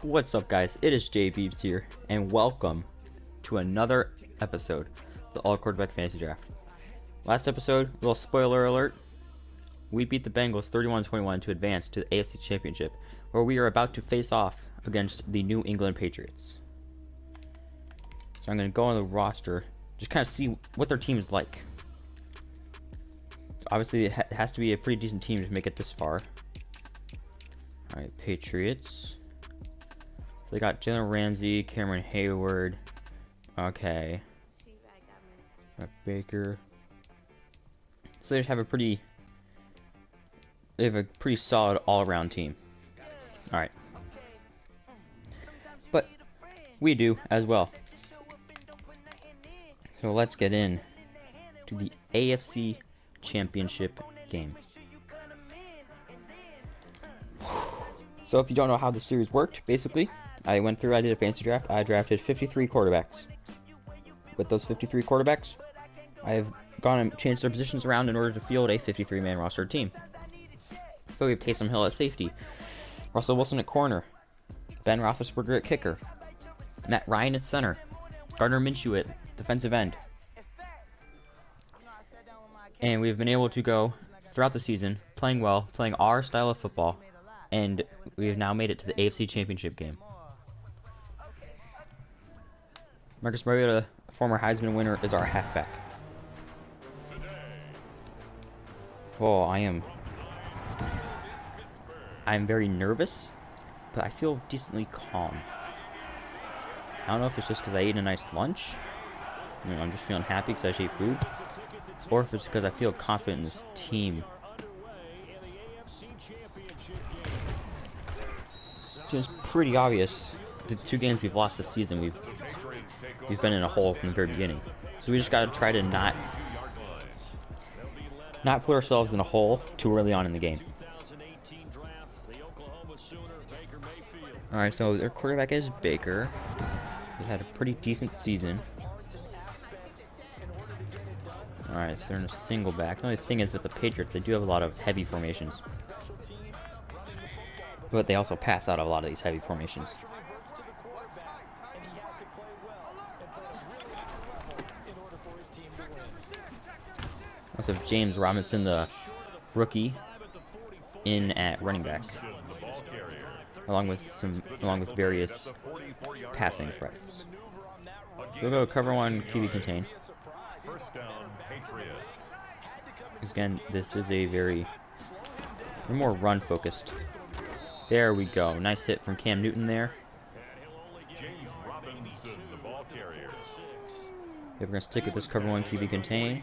What's up, guys? It is Jay Beebs here, and welcome to another episode of the All Quarterback Fantasy Draft. Last episode, little spoiler alert, we beat the Bengals 31-21 to advance to the AFC Championship, where we are about to face off against the New England Patriots. So I'm going to go on the roster, just kind of see what their team is like. Obviously, it has to be a pretty decent team to make it this far. Alright, Patriots. They got Jalen Ramsey, Cameron Hayward. Okay. Got Baker. So they have a pretty solid all-around team. Alright. But we do as well. So let's get in to the AFC Championship game. So if you don't know how the series worked, basically, I did a fantasy draft. I drafted 53 quarterbacks. With those 53 quarterbacks, I have gone and changed their positions around in order to field a 53-man roster team. So we have Taysom Hill at safety, Russell Wilson at corner, Ben Roethlisberger at kicker, Matt Ryan at center, Gardner Minshew at defensive end. And we've been able to go throughout the season, playing well, playing our style of football, and we have now made it to the AFC Championship game. Marcus Mariota, a former Heisman winner, is our halfback. Oh, I'm very nervous, but I feel decently calm. I don't know if it's just because I ate a nice lunch. I'm just feeling happy because I just ate food. Or if it's because I feel confident in this team. So it's pretty obvious. The two games we've lost this season, we've been in a hole from the very beginning. So we just got to try to not put ourselves in a hole too early on in the game. Alright, so their quarterback is Baker. He had a pretty decent season. Alright, so they're in a single back. The only thing is with the Patriots, they do have a lot of heavy formations. But they also pass out a lot of these heavy formations. Also have James Robinson, the rookie, in at running back, along with various passing threats. So we'll go cover one, QB contain. Again, this is we're more run focused. There we go. Nice hit from Cam Newton there. Okay, we're going to stick with this cover one QB contain.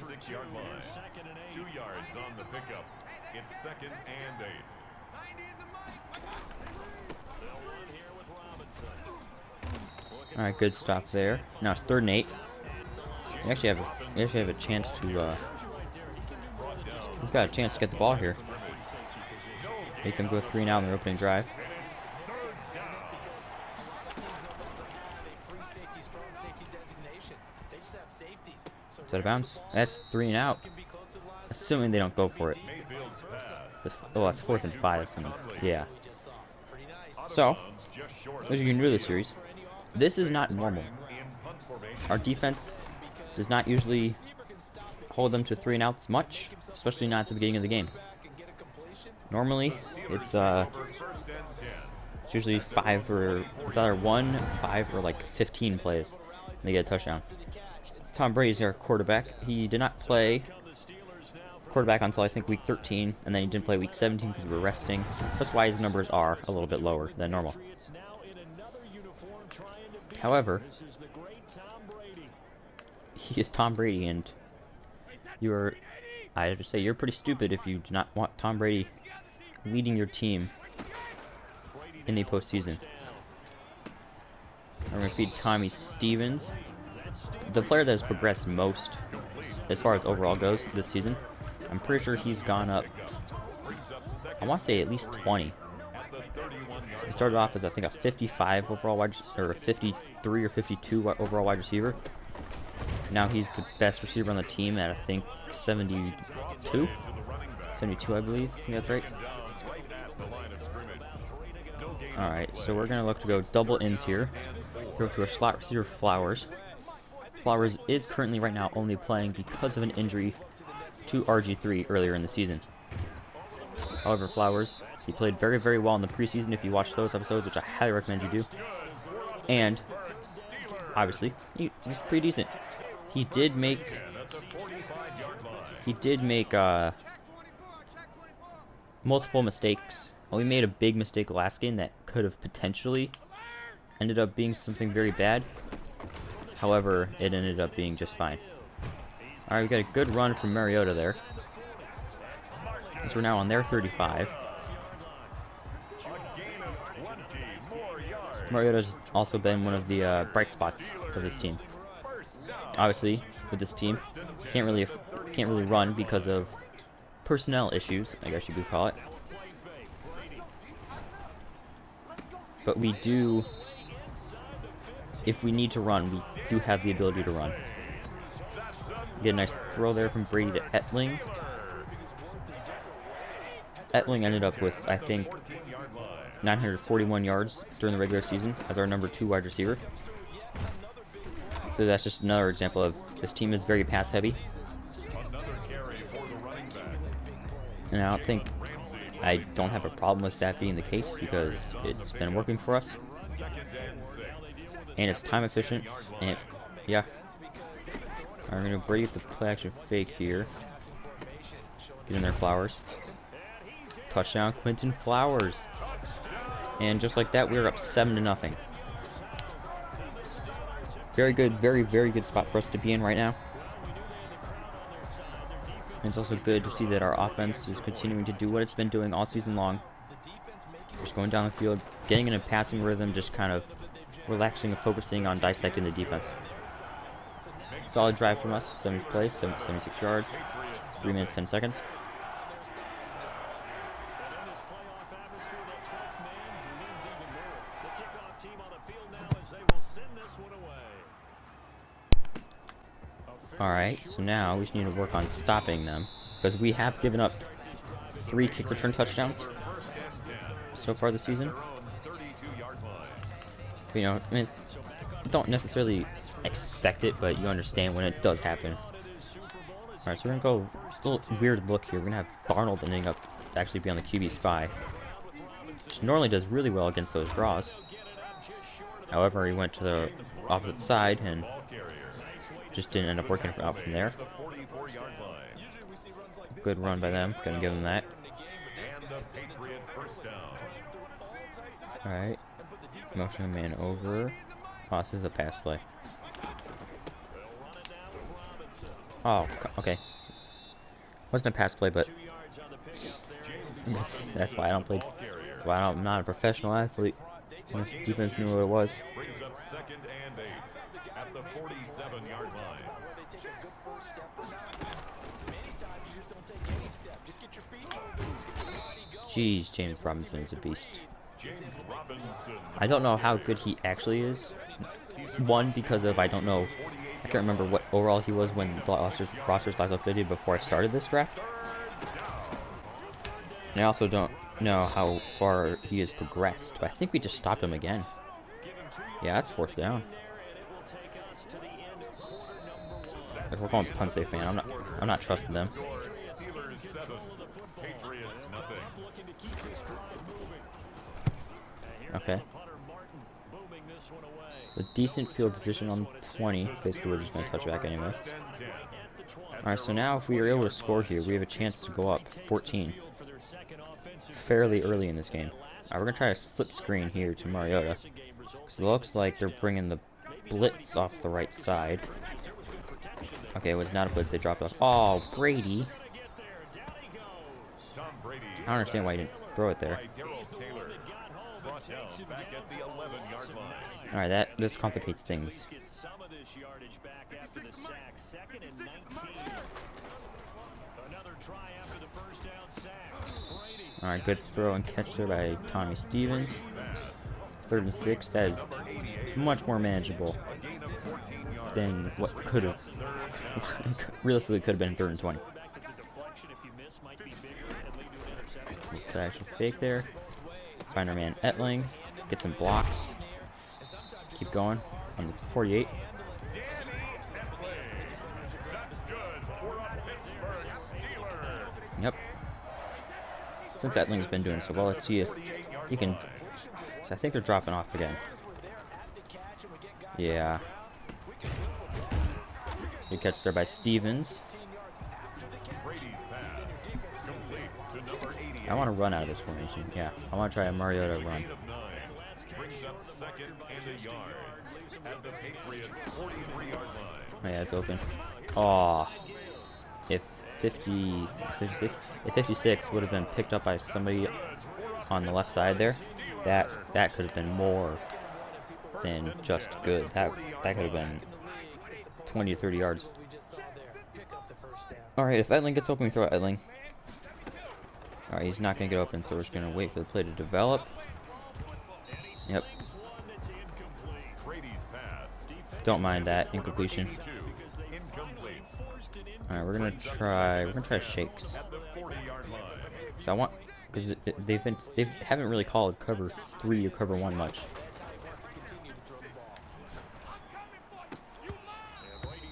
Alright, good stop there. Now it's 3rd and 8. We actually have a chance to we've got a chance to get the ball here. Make them go 3 and out in their opening drive. It's out of bounds. That's 3 and out. Assuming they don't go for it. Oh, that's 4th and 5. Yeah. So, as you can do this series, this is not normal. Our defense does not usually hold them to 3 and outs much, especially not at the beginning of the game. Normally, it's usually it's either 1, 5, or like 15 plays, and they get a touchdown. Tom Brady's our quarterback. He did not play quarterback until I think week 13, and then he didn't play week 17 because we were resting. That's why his numbers are a little bit lower than normal. However, he is Tom Brady, and I have to say, you're pretty stupid if you do not want Tom Brady leading your team in the postseason. I'm going to feed Tommy Stevens, the player that has progressed most as far as overall goes this season. I'm pretty sure he's gone up, I want to say at least 20. He started off as I think a 55 overall wide, or a 53 or 52 overall wide receiver. Now he's the best receiver on the team at I think 72. 72, I believe. I think that's right. Alright, so we're going to look to go double ins here. Go to a slot receiver, Flowers. Flowers is currently right now only playing because of an injury to RG3 earlier in the season. However, Flowers, he played very, very well in the preseason if you watch those episodes, which I highly recommend you do. And, obviously, he's pretty decent. He did make multiple mistakes. Well, he made a big mistake last game that could have potentially ended up being something very bad. However, it ended up being just fine. Alright, we got a good run from Mariota there. So we're now on their 35. Mariota's also been one of the bright spots for this team. Obviously, with this team, can't really run because of personnel issues, I guess you could call it. But we do, if we need to run, we do have the ability to run. Get a nice throw there from Brady to Etling. Etling ended up with, I think, 941 yards during the regular season as our number 2 wide receiver. So that's just another example of this team is very pass heavy. And I don't have a problem with that being the case because it's been working for us. And it's time efficient. And yeah. I'm going to Brady with the play action fake here. Get in there, Flowers. Touchdown, Quentin Flowers. And just like that, we're up 7-0. Very good, very, very good spot for us to be in right now. And it's also good to see that our offense is continuing to do what it's been doing all season long. Just going down the field, getting in a passing rhythm, just kind of relaxing and focusing on dissecting the defense. Solid drive from us, 70 plays, 76 yards, 3 minutes, 10 seconds. Alright, so now we just need to work on stopping them, because we have given up 3 kick return touchdowns so far this season. You know, I mean, don't necessarily expect it, but you understand when it does happen. Alright, so we're gonna go a little weird look here. We're gonna have Darnold ending up actually be on the QB spy, which normally does really well against those draws. However, he went to the opposite side and just didn't end up working out from there. Good run by them. Gonna give them that. Alright. Motion man over. Oh, this is a pass play. Oh, okay. Wasn't a pass play, but that's why I don't play. That's why I'm not a professional athlete. Defense knew what it was. At the 47-yard line. Jeez, James Robinson is a beast. I don't know how good he actually is. One, because of I can't remember what overall he was when the roster size updated before I started this draft. And I also don't know how far he has progressed, but I think we just stopped him again. Yeah, that's 4th down. If we're going punt safe, man, I'm not trusting them. Okay. A decent field position on 20. Basically, we're just going to touch back anyways. Alright, so now if we are able to score here, we have a chance to go up 14. Fairly early in this game. Alright, we're going to try a slip screen here to Mariota. Because it looks like they're bringing the blitz off the right side. Okay, it was not a blitz. They dropped off. Oh, Brady. I don't understand why he didn't throw it there. Alright, this complicates things. Alright, good throw and catch there by Tommy Stevens. 3rd and 6. That is much more manageable than what could have realistically could have been 3rd and 20. Play action fake there. Find our man Etling. Get some blocks. Keep going on the 48. Yep. Since Etling's been doing so well, let's see if he can. So I think they're dropping off again. Yeah. Good catch there by Stevens. I want to run out of this formation. Yeah, I want to try a Mariota run. Oh, yeah, it's open. Oh, if 56 would have been picked up by somebody on the left side there, that could have been more than just good. That could have been 20 to 30 yards. All right, if Etling gets open, we throw at Etling. All right, he's not going to get open, so we're just going to wait for the play to develop. Yep. Don't mind that incompletion. All right, we're gonna try shakes. So I want, because they haven't really called cover 3 or cover 1 much.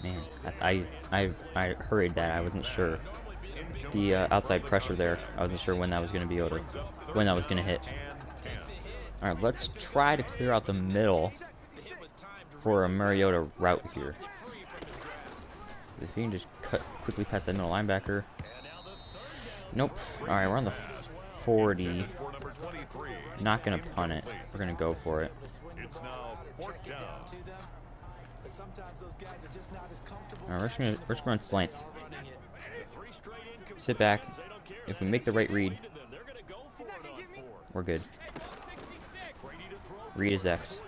Man, I hurried that. I wasn't sure. The outside pressure there, I wasn't sure when that was gonna be over, when that was gonna hit. All right, let's try to clear out the middle for a Mariota route here. If you can just cut quickly past that middle linebacker. Nope. Alright, we're on the 40. Not gonna punt it. We're gonna go for it. Alright, we're just gonna run slants. Sit back. If we make the right read, we're good. Read is X.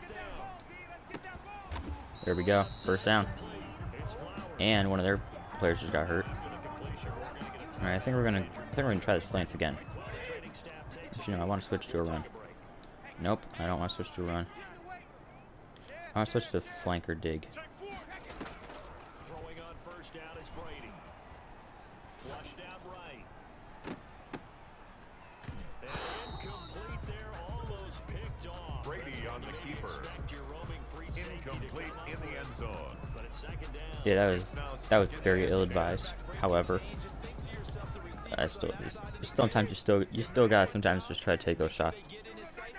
There we go. First down. And one of their players just got hurt. All right, I think we're gonna try the slants again. Actually, no, I want to switch to a run. Nope, I don't want to switch to a run. I want to switch to flanker dig. Throwing on first down is Brady. Flushed out right. Incomplete there, almost picked off. Brady on the keeper. Incomplete in the end zone. But it's second down. Yeah, that was very ill-advised. However, sometimes you still gotta sometimes just try to take those shots.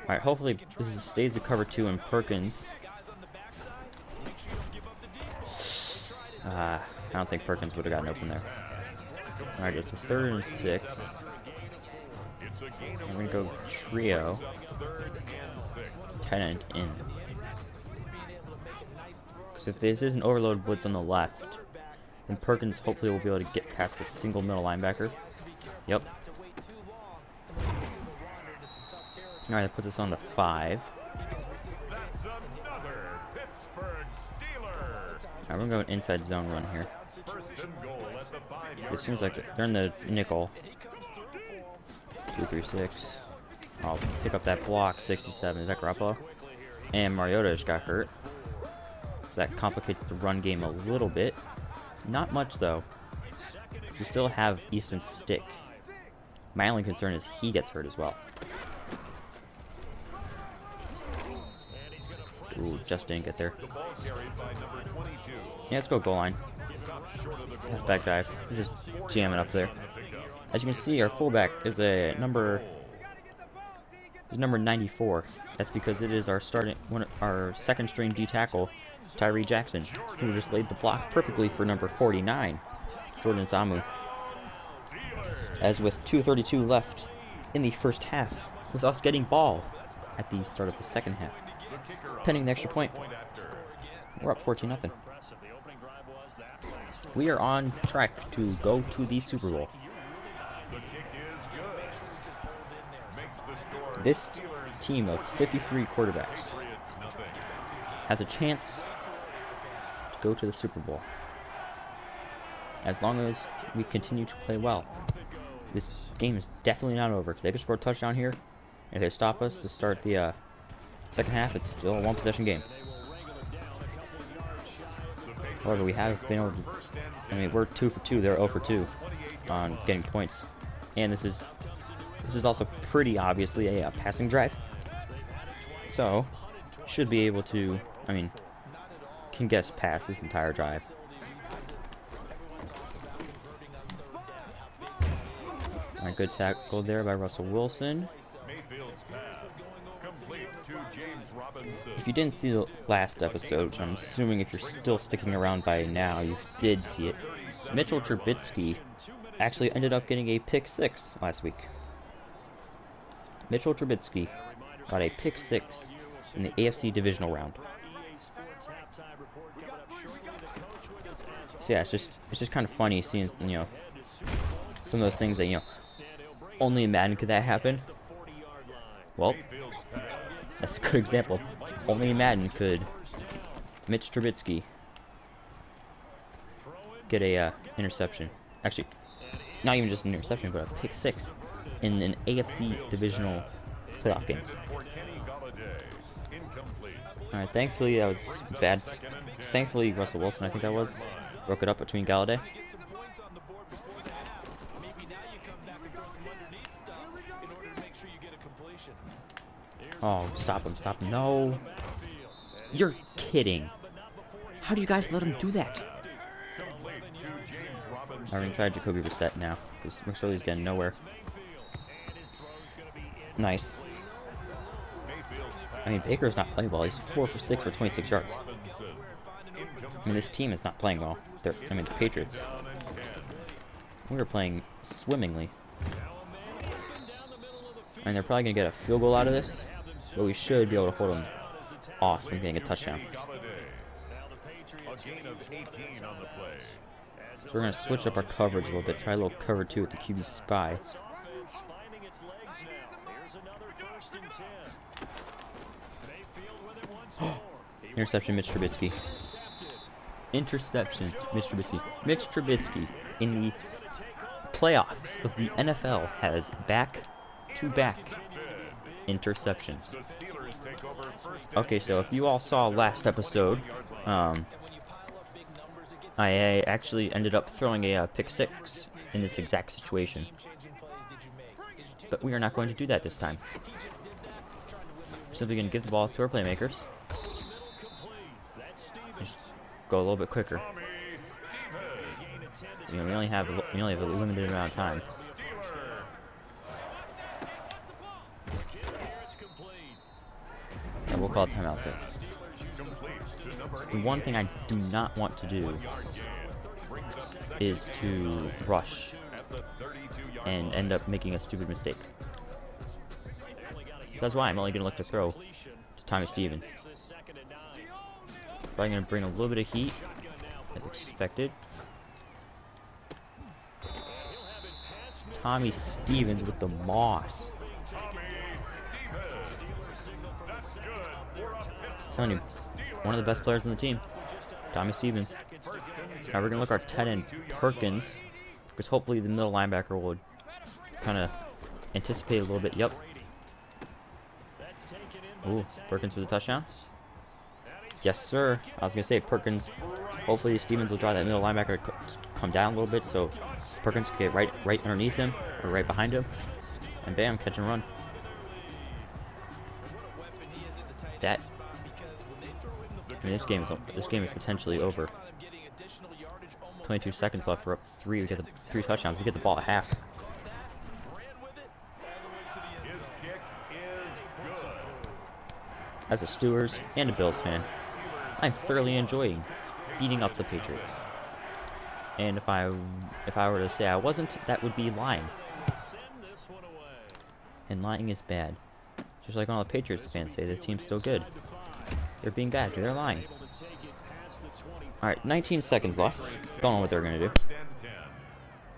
All right, hopefully this stays the cover 2 and Perkins. I don't think Perkins would have gotten open there. All right, it's a 3rd and 6. And we're gonna go trio. Tight end in. Because if this is an overload blitz on the left, then Perkins hopefully will be able to get past the single middle linebacker. Yep. Alright, that puts us on the 5. Alright, we're gonna go an inside zone run here. It seems like they're in the nickel. 2, 3, 6. I'll pick up that block. 67. Is that Garoppolo? And Mariota just got hurt. So that complicates the run game a little bit. Not much though. We still have Easton's stick. My only concern is he gets hurt as well. Ooh, just didn't get there. Yeah, let's go goal line. Back dive. We're just jamming up there. As you can see, our fullback is a number 94. That's because it is our second string D tackle, Tyree Jackson, who just laid the block perfectly for number 49, Jordan Zamu. As with 2:32 left in the first half, with us getting ball at the start of the second half, pending the extra point, we're up 14-0. We are on track to go to the Super Bowl. This team of 53 quarterbacks has a chance to go to the Super Bowl. As long as we continue to play well. This game is definitely not over, because they could score a touchdown here. If they stop us to start the second half, it's still a one-possession game. However, we have been able to, I mean, we're 2 for 2, they're 0 for 2 on getting points. And this is also pretty obviously a passing drive. So, should be able to, I mean, can guess past this entire drive. Alright, good tackle there by Russell Wilson. Mayfield's pass. Complete to James Robinson. If you didn't see the last episode, which I'm assuming if you're still sticking around by now, you did see it. Mitchell Trubisky actually ended up getting a pick 6 last week. Mitchell Trubisky got a pick 6 in the AFC divisional round. So yeah, it's just kind of funny seeing, you know, some of those things that, you know, only in Madden could that happen. Well, that's a good example. Only in Madden could Mitch Trubisky get a interception. Actually, not even just an interception, but a pick 6 in an AFC divisional playoff game. Alright, thankfully that was bad. Thankfully Russell Wilson, I think that was, broke it up between Galladay. Oh, stop him, stop him. No. You're kidding. How do you guys let him do that? I'm going to try Jacoby Brissett now. Just make sure he's getting nowhere. Nice. I mean, Baker's not playing well. He's 4 for 6 for 26 yards. I mean, this team is not playing well. The Patriots. We were playing swimmingly. And they're probably going to get a field goal out of this. But we should be able to hold them off from getting a touchdown. So we're going to switch up our coverage a little bit. Try a little cover 2 with the QB spy. Interception, Mitch Trubisky. Interception, Mitch Trubisky. Mitch Trubisky in the playoffs of the NFL has back-to-back interceptions. Okay, so if you all saw last episode, I actually ended up throwing a pick 6 in this exact situation. But we are not going to do that this time. We're simply going to give the ball to our playmakers. Just go a little bit quicker. You know, we only have a limited amount of time. Yeah, we'll call a timeout there. The one thing I do not want to do is to rush and end up making a stupid mistake. So that's why I'm only going to look to throw to Tommy Stevens. Probably going to bring a little bit of heat, as expected. Tommy Stevens with the moss. I'm telling you, one of the best players on the team, Tommy Stevens. Now we're going to look our tight end Perkins, because hopefully the middle linebacker will kind of anticipate a little bit. Yep. Ooh, Perkins with a touchdown. Yes, sir. I was going to say, Perkins, hopefully Stevens will draw that middle linebacker to come down a little bit so Perkins can get right underneath him, or right behind him, and bam, catch and run. That, I mean, this game is potentially over. 22 seconds left. We're up 3. We get the 3 touchdowns. We get the ball at half. As a Steelers and a Bills fan, I'm thoroughly enjoying beating up the Patriots. And if I were to say I wasn't, that would be lying. And lying is bad. Just like all the Patriots fans say, the team's still good. They're being bad. They're lying. Alright, 19 seconds left. Don't know what they're going to do.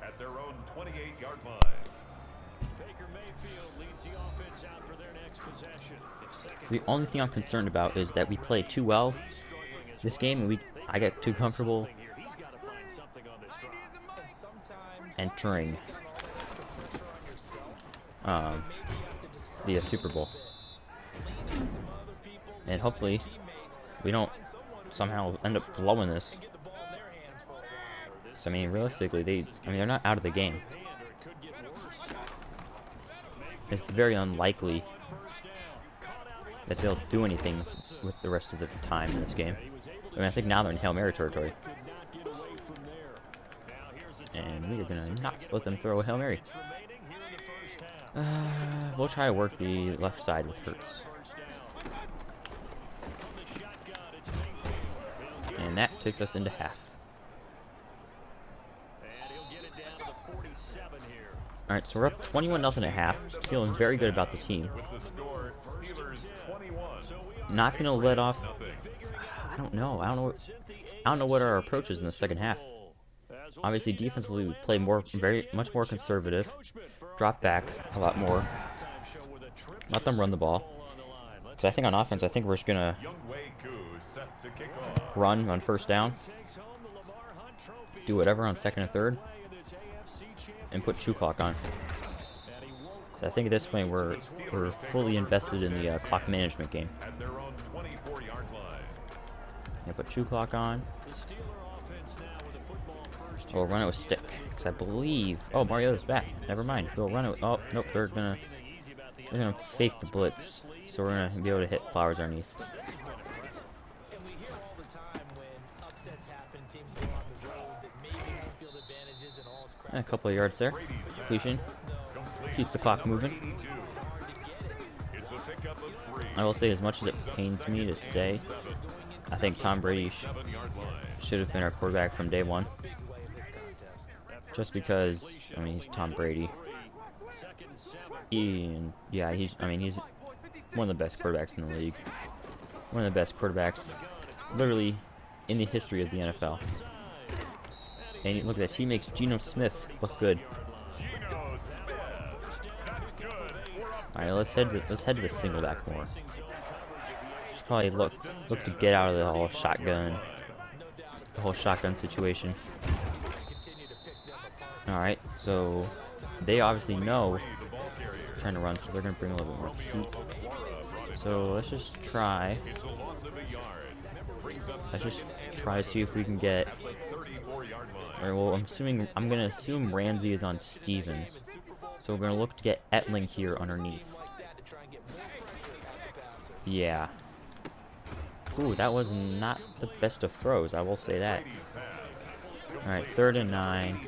At their own 28-yard line. The only thing I'm concerned about is that we play too well this game, and I get too comfortable entering the Super Bowl. And hopefully we don't somehow end up blowing this. So, I mean, realistically, they're not out of the game. It's very unlikely that they'll do anything with the rest of the time in this game. I mean, I think now they're in Hail Mary territory. And we are going to not let them throw a Hail Mary. We'll try to work the left side with Hurts. And that takes us into half. Alright, so we're up 21-0 at half. Feeling very good about the team. Not going to let off... I don't know what our approach is in the second half. Obviously, defensively, we play much more conservative. Drop back a lot more. Let them run the ball. Because I think on offense, I think we're just going to run on first down. Do whatever on second and third. And put shoe clock on. So I think at this point, we're fully invested in the clock management game. Yeah, put shoe clock on. We'll run it with stick, because I believe... Oh, Mariota's back. Never mind. We'll run it... Oh, nope, they're gonna fake the blitz. So we're gonna be able to hit Flowers underneath. And a couple of yards there. Completion. Keeps the clock moving. I will say, as much as it pains me to say, I think Tom Brady should have been our quarterback from day one. Just because, I mean, he's Tom Brady. He's one of the best quarterbacks in the league. One of the best quarterbacks, literally, in the history of the NFL. And look at this, he makes Geno Smith look good. All right, let's head to the single back more. Should probably look to get out of the whole shotgun situation. All right, so they obviously know we're trying to run, so they're gonna bring a little bit more heat. So let's just try. To see if we can get. All right, well, I'm gonna assume Ramsey is on Steven. So we're gonna look to get Etling here underneath. Yeah. Ooh, that was not the best of throws, I will say that. Alright, 3rd and 9.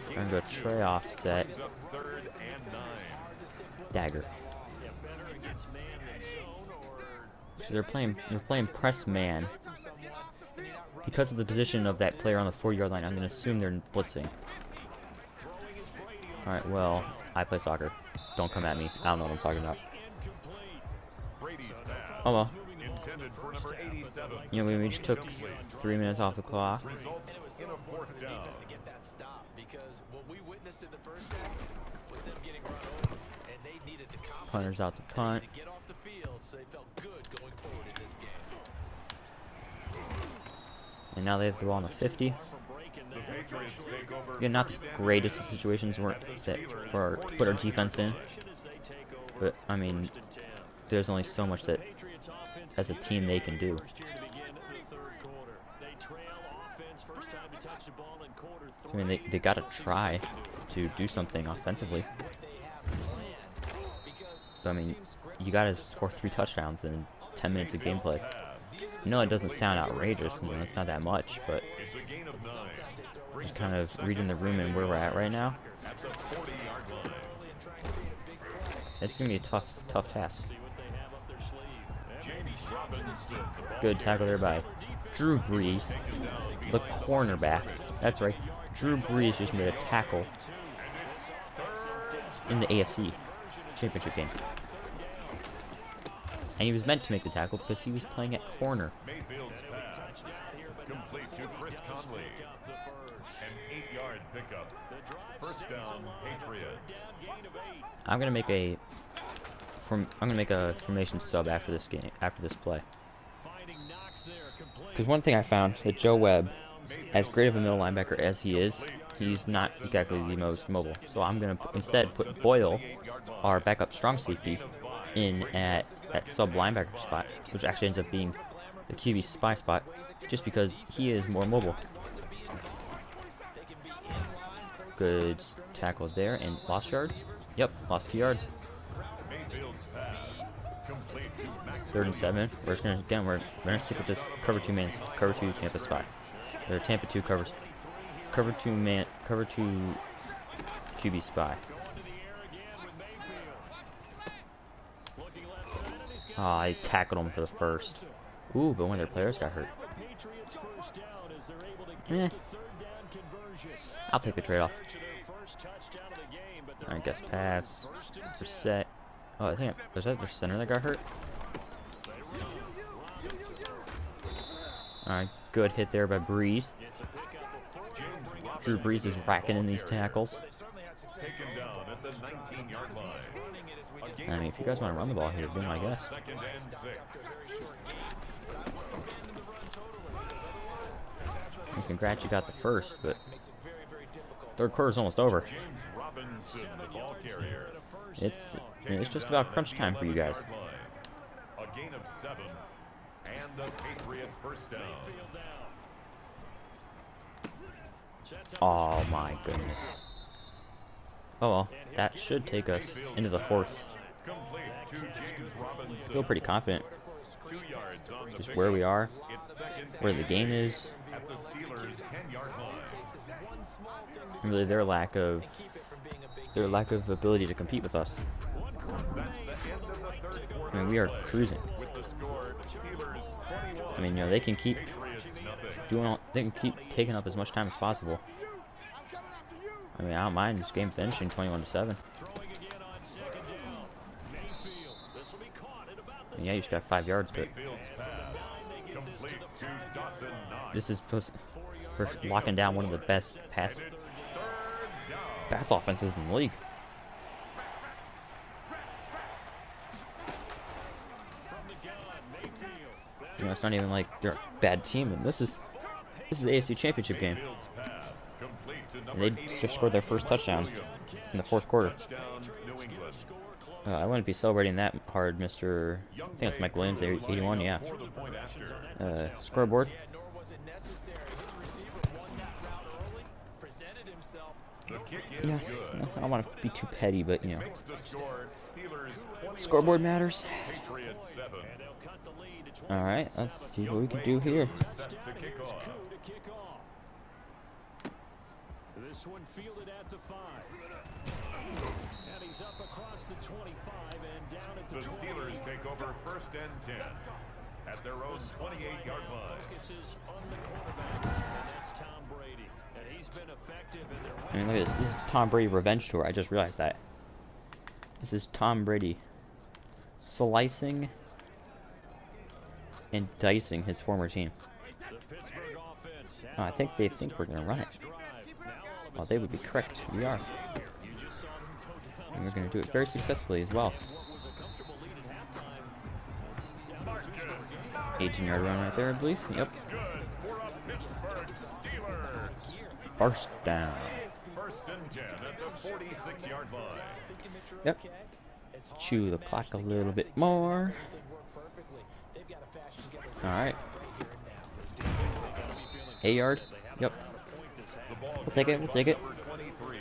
We're gonna go Trey offset. Dagger. So they're playing press man. Because of the position of that player on the 4-yard line, I'm gonna assume they're blitzing. Alright, well, I play soccer. Don't come at me. I don't know what I'm talking about. Oh well. You know, we just took 3 minutes off the clock. Punter's out to punt. And now they have the ball on the 50. Again, not the greatest of situations to put our defense in. But, I mean, there's only so much that, as a team, they can do. I mean, they gotta try to do something offensively. So, I mean, you gotta score 3 touchdowns in 10 minutes of gameplay. I know it doesn't sound outrageous, and it's not that much, but just kind of reading the room and where we're at right now. It's gonna be a tough task. Good tackle there by Drew Brees, the cornerback. That's right. Drew Brees just made a tackle in the AFC championship game. And he was meant to make the tackle because he was playing at corner. Complete to Chris Conley. An 8-yard pickup. First down, Patriots. I'm gonna make a formation sub after this play. Because one thing I found that Joe Webb, as great of a middle linebacker as he is, he's not exactly the most mobile. So I'm gonna instead put Boyle, our backup strong safety, in at that sub linebacker spot, which actually ends up being the QB spy spot, just because he is more mobile. Good tackle there, and lost yards. Yep, lost 2 yards. Complete to Max 3rd and 7. We're just gonna again we're gonna stick with this cover 2 man, cover 2 Tampa spy. Or Tampa 2 covers. Cover 2 man, cover 2 QB spy. Ah, I tackled him for the first. Ooh, but one of their players got hurt. Eh. I'll take the trade-off. I guess pass. Set. Oh, I think was that the center that got hurt? Alright, good hit there by Breeze. Drew Brees is racking in these tackles. taken down at the 19-yard line. I mean, if you guys want to run the ball here, then I guess. 2nd and 6. And congrats, you got the first, but 3rd quarter's almost over. James Robinson, the ball carrier. It's just about crunch time for you guys. A gain of 7 and the Patriot first down. Oh my goodness. Oh well, that should take us into the 4th. Complete to James Robinson. Feel pretty confident. 2 yards on the Just where we are, It's 2nd where the game is, at the Steelers' 10-yard line. and really their lack of ability to compete with us. That's the end of the 3rd quarter. I mean, we are cruising. With the score, Steelers 21. I mean, you know, they can keep Patriots nothing. they can keep taking up as much time as possible. I mean, I don't mind this game finishing 21-7. I mean, yeah, you should have 5 yards, but Mayfield's pass. Complete to Dawson Knox. this is supposed we're locking down one of the best pass It's 3rd down. offenses in the league. You know, it's not even like they're a bad team, and this is the AFC Championship game. Mayfield's pass. Complete to And number they 88, just scored their first touchdown in the 4th quarter. Touchdown, New England. I wouldn't be celebrating that hard, Mr. I think it's Mike Williams, 81, yeah. For the point after. Scoreboard. The kick is Yeah, good. I don't want to be too petty, but you know, Makes the score. Steelers 21, scoreboard matters. Patriots 7. All right, let's see what we can do here. Set to kick off. This one fielded at the 5. And he's up across the 25 and down at the The 20. Steelers take over 1st and 10 at their own 28-yard line. Focuses on the quarterback, and that's Tom Brady. And he's been effective in their I mean, look at this. This is Tom Brady revenge tour. I just realized that. This is Tom Brady slicing and dicing his former team. The Pittsburgh offense. Oh, I think they think we're gonna run it. Well, they would be correct. We are. And we're gonna do it very successfully as well. 18-yard run right there, I believe. Yep. Good for a Pittsburgh Steelers. First down. 1st and 10 at the 46-yard line. Yep. Chew the clock a little bit more. All right. 8-yard. Yep. The ball We'll take it. We'll take it. number 23.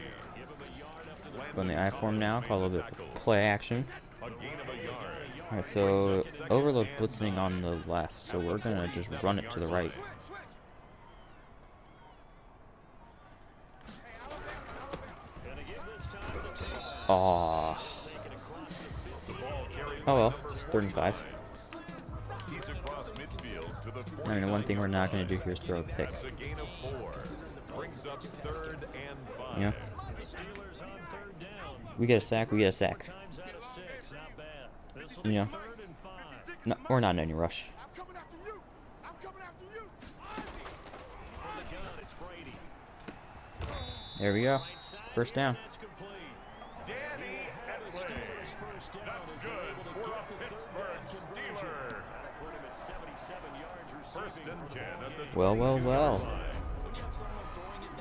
Go in the I form now. Call a little bit of play action. A gain of a yard. All right. So overload blitzing on the left. So we're gonna just run it to the right. Oh. Oh well. It's 35. He's across midfield to the I mean, the one thing we're not gonna do here is throw a pick. That's a gain of 4. Brings up 3rd and 5. Yeah. We get a sack. We get a sack. You know. No, we're not in any rush. There we go. First down. Danny Etley. That's good for a Pittsburgh Steeler. 1st and 10 at the Well, well, 22-yard well. line.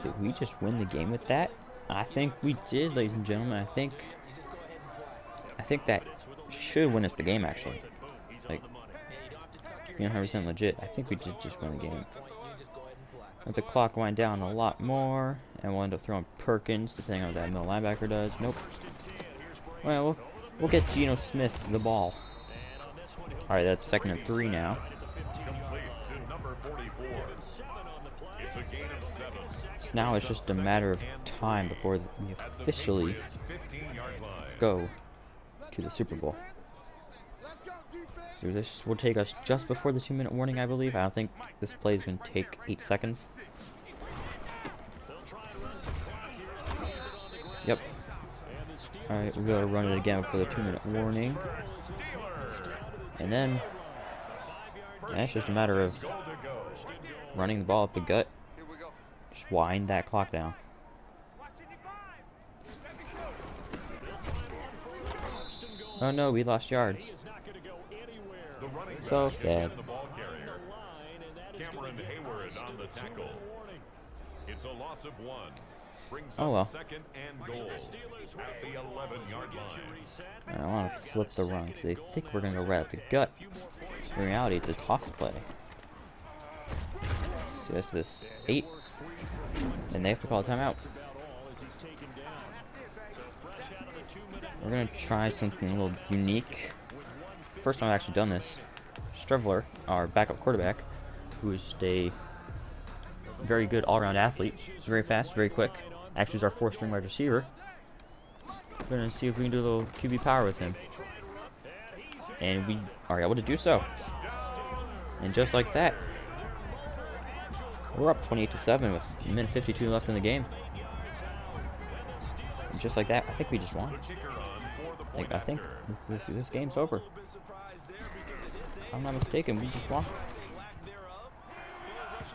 Did we just win the game with that? I think we did, ladies and gentlemen. I think that should win us the game, actually. Like, being 100% legit, I think we did just win the game. Let the clock wind down a lot more, and we'll end up throwing Perkins, depending on what that middle linebacker does. Nope. Well, we'll get Geno Smith the ball. Alright, that's 2nd and 3 now. Complete to number 44. It's a gain of 7. So now it's just a matter of time before we officially go to the Super Bowl. So this will take us just before the 2-minute warning, I believe. I don't think this play is going to take 8 seconds. Yep. Alright, we're going to run it again for the 2-minute warning. And then, it's just a matter of running the ball up the gut. Just wind that clock down. Oh no, we lost yards. So sad. Cameron Hayward on the tackle. It's a loss of 1. Brings Oh well. up 2nd and goal at the 11-yard line. I want to flip the run because they think we're going to go right up the gut. In reality, it's a toss play. So that's this 8. And they have to call a timeout. We're going to try something a little unique. First time I've actually done this. Strevler, our backup quarterback, who is a very good all-around athlete. He's very fast, very quick. Actually, is our 4th-string wide receiver. We're going to see if we can do a little QB power with him. And we are able to do so. And just like that, we're up 28-7 with a minute 52 left in the game. And just like that, I think we just won. Like, I think this game's over. If I'm not mistaken, we just won.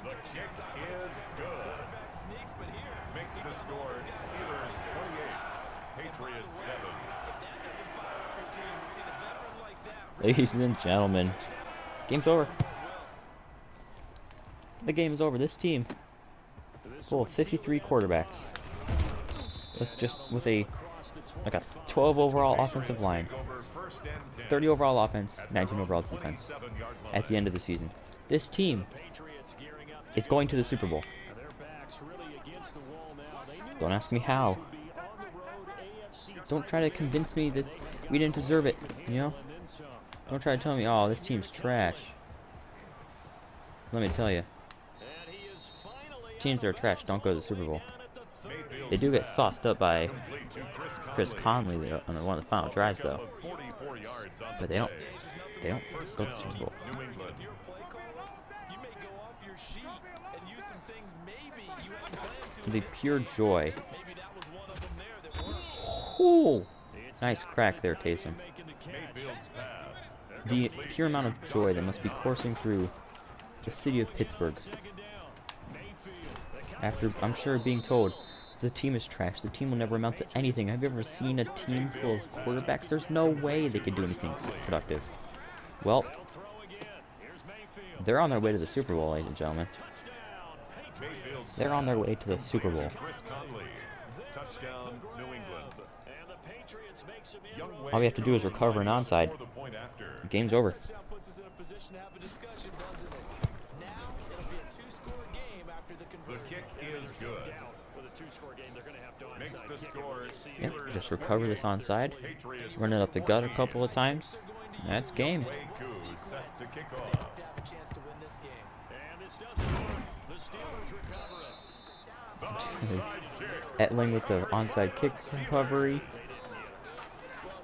The kick is good. Makes the score Steelers 28, Patriots 7. Ladies and gentlemen, game's over. The game is over. This team, full of 53 quarterbacks, with a 12 overall offensive line, 30 overall offense, 19 overall defense. At the end of the season, this team is going to the Super Bowl. Don't ask me how. Don't try to convince me that we didn't deserve it. You know? Don't try to tell me, oh, this team's trash. Let me tell you. Teams that are trash don't go to the Super Bowl. They do get sauced up by Chris Conley on one of the final drives, though. But they don't go to the Super Bowl. The pure joy. Ooh, nice crack there, Taysom. The pure amount of joy that must be coursing through the city of Pittsburgh. After, I'm sure, being told the team is trash, the team will never amount to anything. Have you ever seen a team full of quarterbacks? There's no way they could do anything productive. Well, they're on their way to the Super Bowl, ladies and gentlemen. They're on their way to the Super Bowl. All we have to do is recover an onside. The game's over. The kick is good. Makes the score. Yep, just recover this onside. Run it up the gut a couple of times. That's game. Set to kick off. Etling with the onside kick recovery.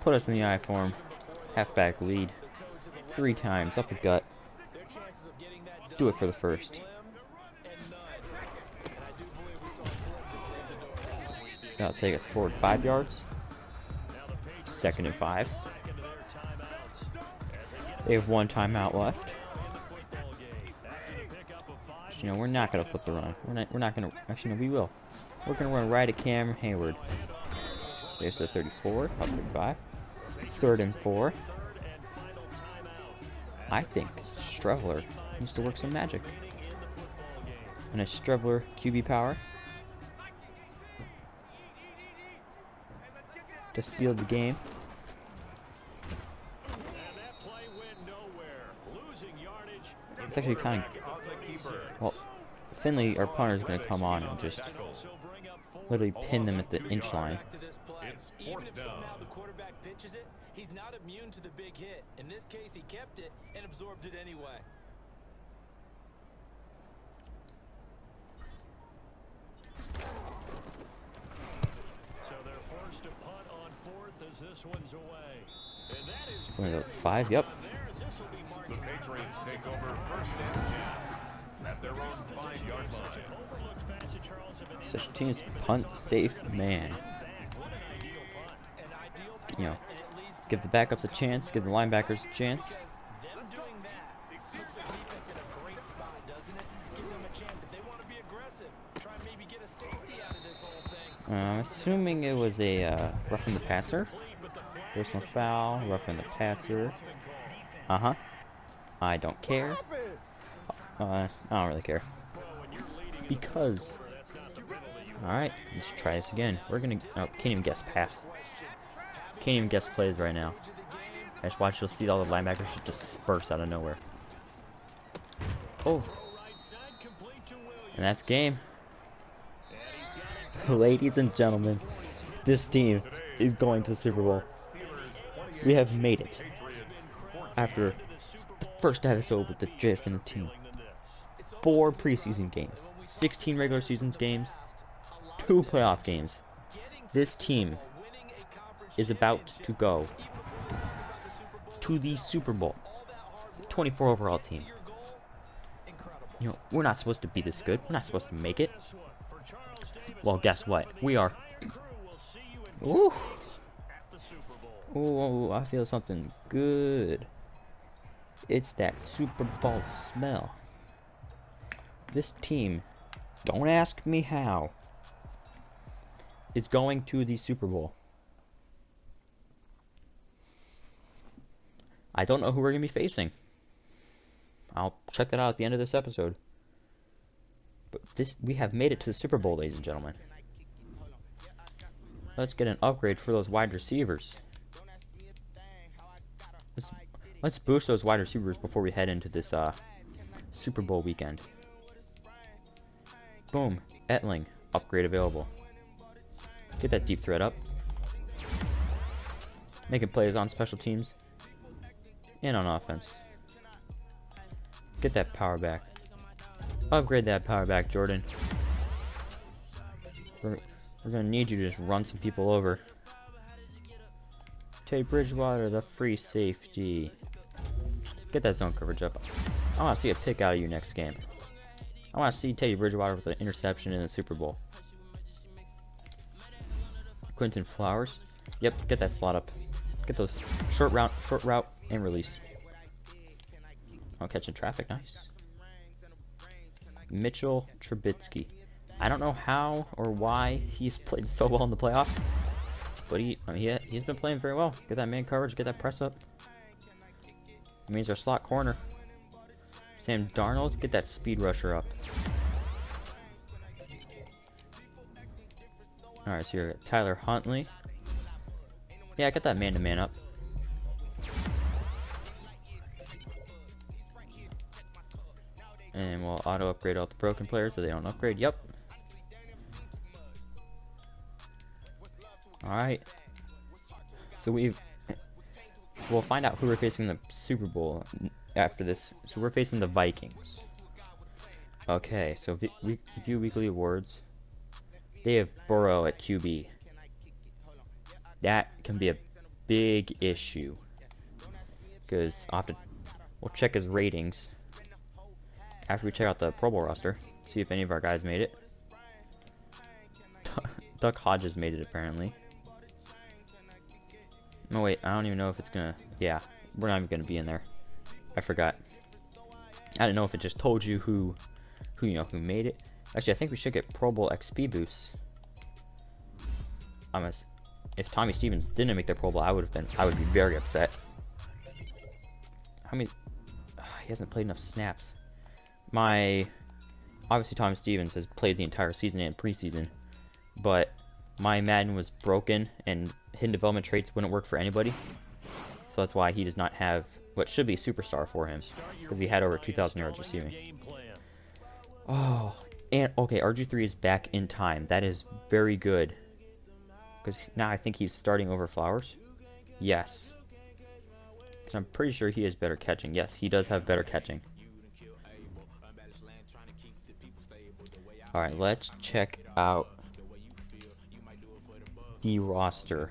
Put us in the eye form. Halfback lead. 3 times up the gut. Do it for the first. That'll take us forward 5 yards. 2nd and 5. They have 1 timeout left. You know, we're not gonna flip the run. We're not gonna. Actually, no, we will. We're gonna run right at Cameron Hayward. There's the 34, up 35. 3rd and 4. I think Strevler needs to work some magic. And a Strevler QB power to seal the game. It's actually kind of, well, Finley, our punter, is going to come on and just literally pin them at the inch line. He's not immune to the big hit. In this case, he kept it and absorbed it anyway. So they're forced to punt on fourth as this one's away. And that is 5, yep. The Patriots take over first and 10 at their own 5-yard line. Such teams punt safe, man. You know, give the backups a chance, give the linebackers a chance. Them doing that puts the defense in a great spot, doesn't it? Gives them a chance if they want to be aggressive. Try and maybe get a safety out of this whole thing. I'm assuming it was a roughing the passer. Personal foul, roughing the passer. I don't care. I don't really care. Because. Alright, let's try this again. We're gonna. Oh, can't even guess pass. Can't even guess plays right now. Just watch, you'll see all the linebackers should disperse out of nowhere. Oh. And that's game. Ladies and gentlemen, this team is going to the Super Bowl. We have made it. After the first episode with the drift and the team. 4 preseason games. 16 regular season games. 2 playoff games. This team is about to go to the Super Bowl. 24 overall team. You know, we're not supposed to be this good. We're not supposed to make it. Well, guess what? We are. Ooh. Ooh, I feel something good. It's that Super Bowl smell. This team, don't ask me how, is going to the Super Bowl. I don't know who we're going to be facing. I'll check that out at the end of this episode. But we have made it to the Super Bowl, ladies and gentlemen. Let's get an upgrade for those wide receivers. Let's boost those wide receivers before we head into this Super Bowl weekend. Boom. Etling. Upgrade available. Get that deep threat up. Making plays on special teams. And on offense. Get that power back. Upgrade that power back, Jordan. We're going to need you to just run some people over. Teddy Bridgewater, the free safety. Get that zone coverage up. I want to see a pick out of you next game. I want to see Teddy Bridgewater with an interception in the Super Bowl. Quentin Flowers. Yep, get that slot up. Get those short route, and release. Oh, catching traffic, nice. Mitchell Trubisky. I don't know how or why he's played so well in the playoffs, but he's been playing very well. Get that man coverage, get that press up. It means our slot corner. Sam Darnold, get that speed rusher up. Alright, so you're Tyler Huntley. Yeah, get that man-to-man up. And we'll auto-upgrade all the broken players so they don't upgrade. Yep. Alright. So we'll find out who we're facing in the Super Bowl after this. So we're facing the Vikings. Okay, so view weekly awards. They have Burrow at QB. That can be a big issue. Because we'll check his ratings after we check out the Pro Bowl roster. See if any of our guys made it. Duck Hodges made it apparently. No wait, I don't even know if it's gonna. Yeah, we're not even gonna be in there. I forgot. I don't know if it just told you who made it. Actually, I think we should get Pro Bowl XP boosts. If Tommy Stevens didn't make the Pro Bowl, I would be very upset. How many? He hasn't played enough snaps. Obviously Tommy Stevens has played the entire season and preseason, but my Madden was broken and hidden development traits wouldn't work for anybody. So that's why he does not have what should be a superstar for him, because he had over 2,000 yards receiving. Oh, and okay, RG3 is back in time. That is very good. Because now I think he's starting over Flowers. Yes. So I'm pretty sure he has better catching. Yes, he does have better catching. Alright, let's check out the roster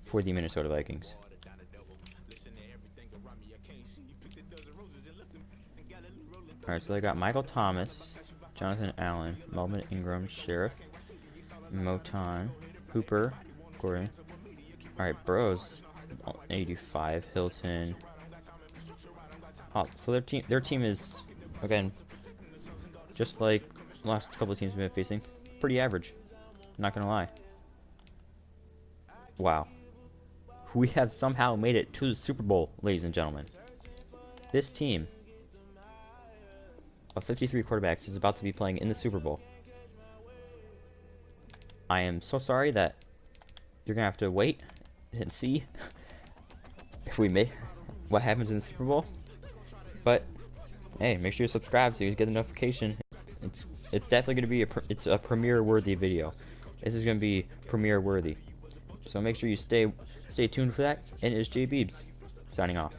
for the Minnesota Vikings. Alright, so they got Michael Thomas, Jonathan Allen, Melvin Ingram, Sheriff, Moton, Hooper, Gordon. Alright, Burrows, 85, Hilton. Oh, so their team is, again, just like the last couple of teams we've been facing, pretty average. Not gonna lie. Wow. We have somehow made it to the Super Bowl, ladies and gentlemen. This team of 53 quarterbacks is about to be playing in the Super Bowl. I am so sorry that you're gonna have to wait and see if we make what happens in the Super Bowl. But hey, make sure you subscribe so you get the notification. It's definitely gonna be a premiere worthy video. This is gonna be premiere worthy. So make sure you stay tuned for that. And it's J Beebs signing off.